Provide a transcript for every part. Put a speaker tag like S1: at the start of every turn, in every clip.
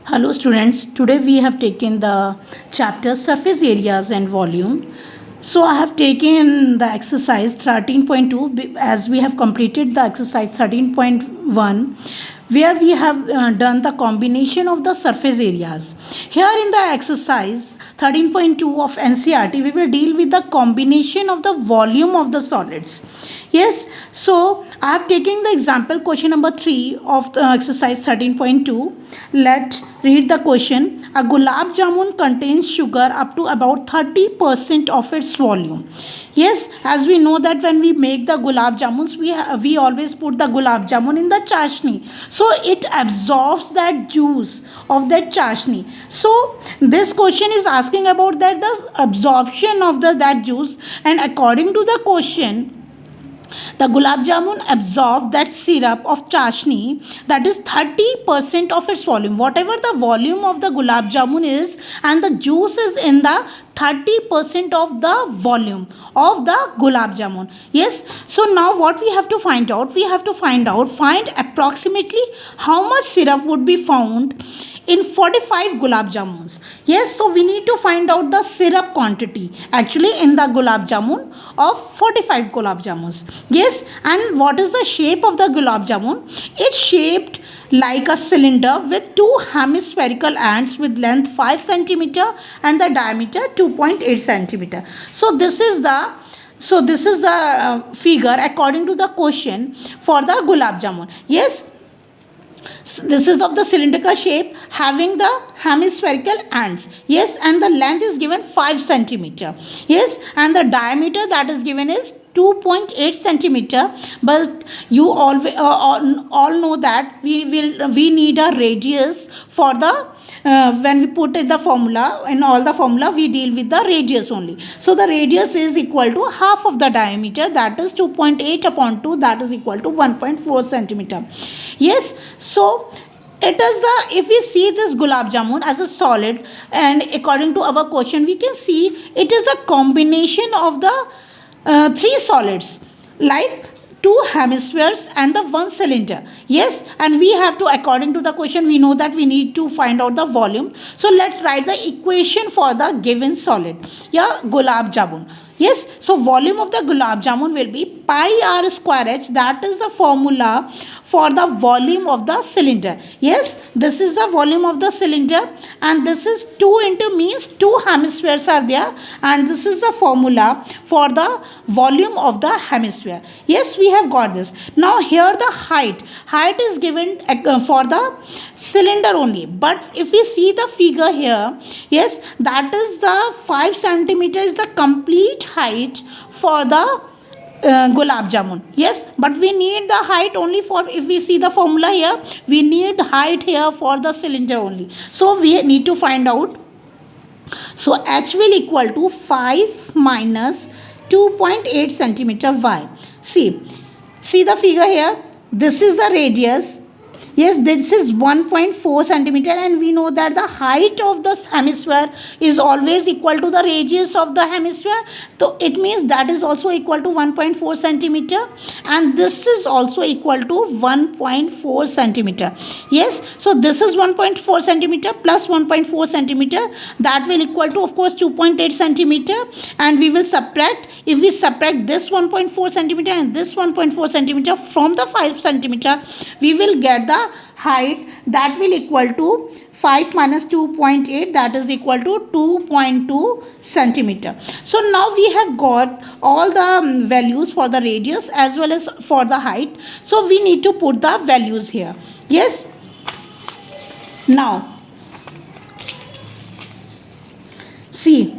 S1: Hello students, today we have taken the chapter surface areas and volume. So I have taken the exercise 13.2 as we have completed the exercise 13.1 where we have done the combination of the surface areas. Here in the exercise 13.2 of NCERT we will deal with the combination of the volume of the solids. Yes, so I have taken the example question number 3 of the exercise 13.2. Let's read the question. A gulab jamun contains sugar up to about 30% of its volume. Yes, as we know that when we make the gulab jamuns, we always put the gulab jamun in the chashni. So it absorbs that juice of that chashni. So this question is asking about that the absorption of that juice, and according to the question, the gulab jamun absorb that syrup of chashni, that is 30% of its volume. Whatever the volume of the gulab jamun is, and the juice is in the 30% of the volume of the gulab jamun. Yes, so now what we have to find out? We have to find approximately how much syrup would be found in 45 gulab jamuns. Yes, so we need to find out the syrup quantity actually in the gulab jamun of 45 gulab jamuns. Yes, and what is the shape of the gulab jamun? It's shaped like a cylinder with two hemispherical ends with length 5 cm and the diameter 2.8 cm. So this is the figure according to the question for the gulab jamun. Yes, this is of the cylindrical shape having the hemispherical ends. Yes, and the length is given 5 cm. Yes, and the diameter that is given is 2.8 centimeter. But you all know that we need a radius for the when we put in the formula, in all the formula we deal with the radius only. So the radius is equal to half of the diameter, that is 2.8 upon 2, that is equal to 1.4 centimeter. Yes, so it is the, if we see this gulab jamun as a solid, and according to our question we can see it is a combination of the three solids, like two hemispheres and the one cylinder. Yes, and we have to, according to the question, we know that we need to find out the volume. So let's write the equation for the given solid, yeah, gulab jamun. Yes, so volume of the gulab jamun will be pi r square h, that is the formula for the volume of the cylinder. Yes, this is the volume of the cylinder, and this is 2 into means 2 hemispheres are there, and this is the formula for the volume of the hemisphere. Yes, we have got this. Now here the height is given for the cylinder only, but if we see the figure here, yes, that is the 5 centimeter is the complete height for the gulab jamun. Yes, but we need the height only for, if we see the formula here, we need height here for the cylinder only. So we need to find out. So h will equal to 5 minus 2.8 centimeter y. See the figure here. This is the radius. Yes, this is 1.4 centimeter, and we know that the height of the hemisphere is always equal to the radius of the hemisphere. So it means that is also equal to 1.4 centimeter, and this is also equal to 1.4 centimeter. Yes, so this is 1.4 centimeter plus 1.4 centimeter, that will equal to, of course, 2.8 centimeter, and we will subtract. If we subtract this 1.4 centimeter and this 1.4 centimeter from the 5 centimeter, we will get the height, that will equal to 5 minus 2.8, that is equal to 2.2 centimeter. So now we have got all the values for the radius as well as for the height. So we need to put the values here. Yes, now see,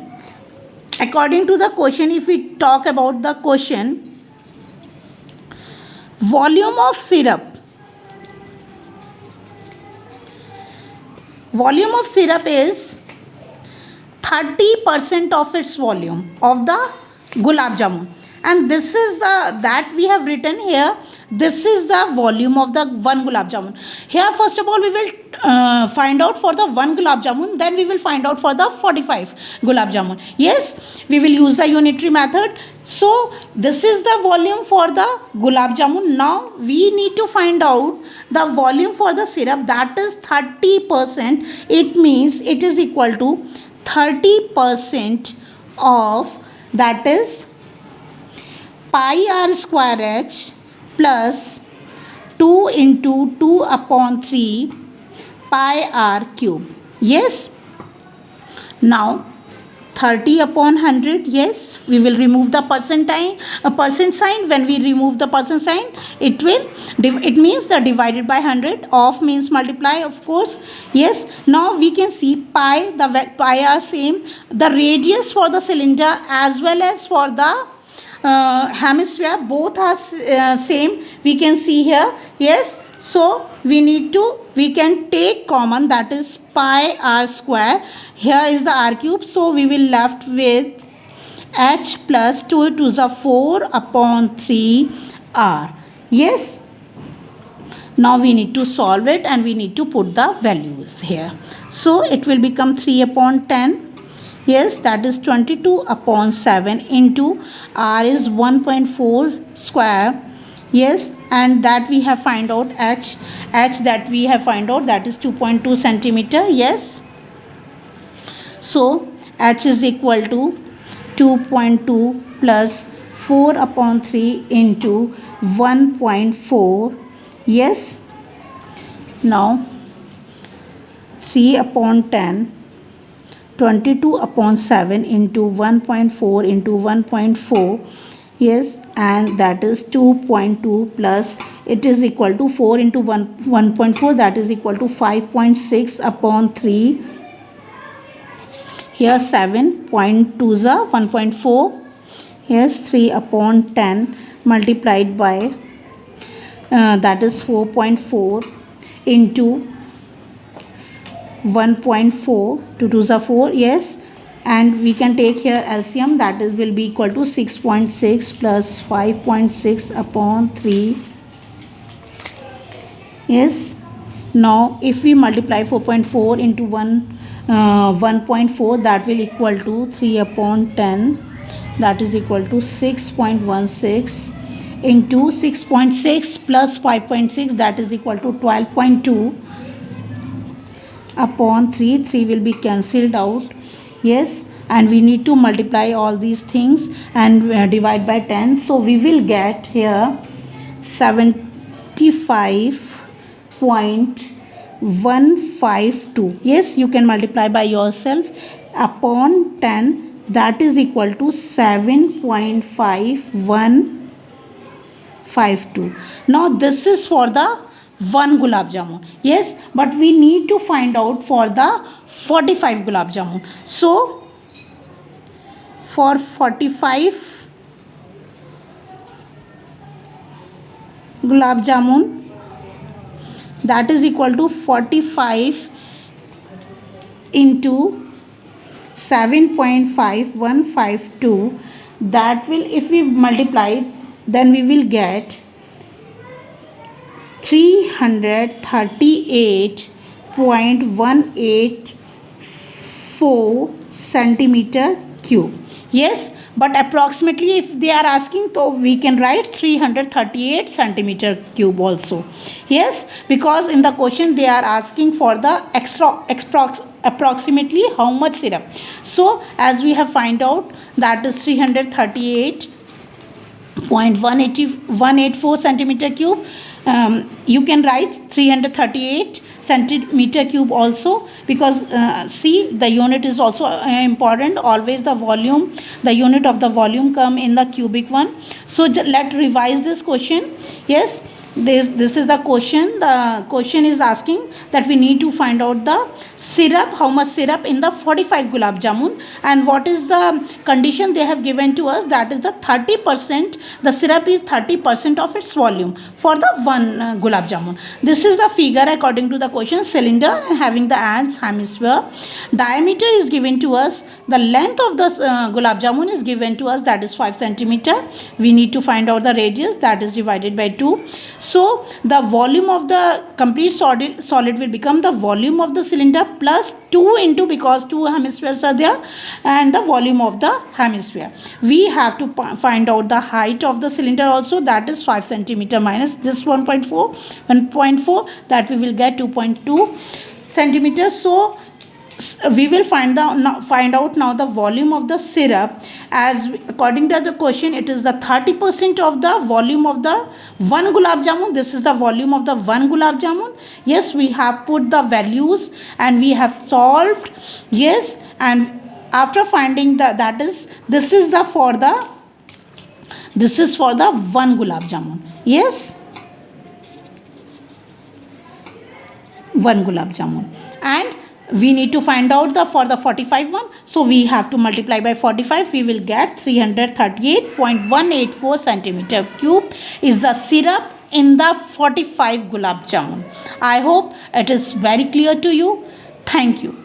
S1: according to the question, if we talk about the question, volume of syrup is 30% of its volume of the gulab jamun, and this is the that we have written here. This is the volume of the one gulab jamun. Here first of all we will find out for the one gulab jamun, then we will find out for the 45 gulab jamun. Yes, we will use the unitary method. So this is the volume for the gulab jamun. Now we need to find out the volume for the syrup, that is 30%. It means it is equal to 30% of, that is pi r square h plus 2 into 2 upon 3 pi r cube. Yes. Now 30 upon 100, yes, we will remove the percent sign. When we remove the percent sign, it means the divided by 100, of means multiply, of course. Yes, now we can see pi, the pi are same, the radius for the cylinder as well as for the hemisphere, both are same, we can see here. Yes, so we can take common, that is pi r square. Here is the r cube, so we will left with h plus 2 to the 4 upon 3 r. Yes, now we need to solve it and we need to put the values here. So it will become 3 upon 10. Yes, that is 22 upon 7 into r is 1.4 square. Yes, and that we have find out h that we have find out, that is 2.2 centimeter. Yes, so h is equal to 2.2 plus 4 upon 3 into 1.4. Yes, now 3 upon 10, 22 upon 7 into 1.4 into 1.4. Yes, and that is 2.2 plus, it is equal to 4 into 1.4, that is equal to 5.6 upon 3. Here 7.2 is 1.4. Yes, 3 upon 10 multiplied by that is 4.4 into 1.4, 2 2s are 4. Yes, and we can take here LCM, that is will be equal to 6.6 plus 5.6 upon 3. Yes, now if we multiply 4.4 into 1.4, that will equal to 3 upon 10, that is equal to 6.16 into 6.6 plus 5.6, that is equal to 12.2 upon 3. 3 will be cancelled out. Yes, and we need to multiply all these things and divide by 10. So we will get here 75.152. Yes, you can multiply by yourself, upon 10, that is equal to 7.5152. Now this is for the one gulab jamun. Yes, but we need to find out for the 45 gulab jamun. So for 45 gulab jamun, that is equal to 45 into 7.5152. that will, if we multiply, then we will get 338.184 centimeter cube. Yes, but approximately if they are asking, so we can write 338 centimeter cube also. Yes, because in the question they are asking for the approximately how much syrup. So as we have find out, that is 338.184 centimeter cube. You can write 338 centimeter cube also, because see, the unit is also important. Always the volume, the unit of the volume come in the cubic one. So let's revise this question. Yes, this is the question. The question is asking that we need to find out the syrup, how much syrup in the 45 gulab jamun, and what is the condition they have given to us, that is the 30%, the syrup is 30% of its volume for the one gulab jamun. This is the figure according to the question. Cylinder having the ends hemisphere, diameter is given to us, the length of the gulab jamun is given to us, that is 5 centimeter. We need to find out the radius, that is divided by 2. So the volume of the complete solid will become the volume of the cylinder plus 2 into, because 2 hemispheres are there, and the volume of the hemisphere. We have to find out the height of the cylinder also, that is 5 centimeter minus this 1.4, that we will get 2.2 centimeters. So we will find out now the volume of the syrup, as according to the question it is the 30% of the volume of the one gulab jamun. This is the volume of the one gulab jamun. Yes, we have put the values and we have solved. Yes, and after finding this is for the one gulab jamun. Yes, one gulab jamun. And we need to find out for the 45 one. So we have to multiply by 45. We will get 338.184 centimeter cube is the syrup in the 45 gulab jamun. I hope it is very clear to you. Thank you.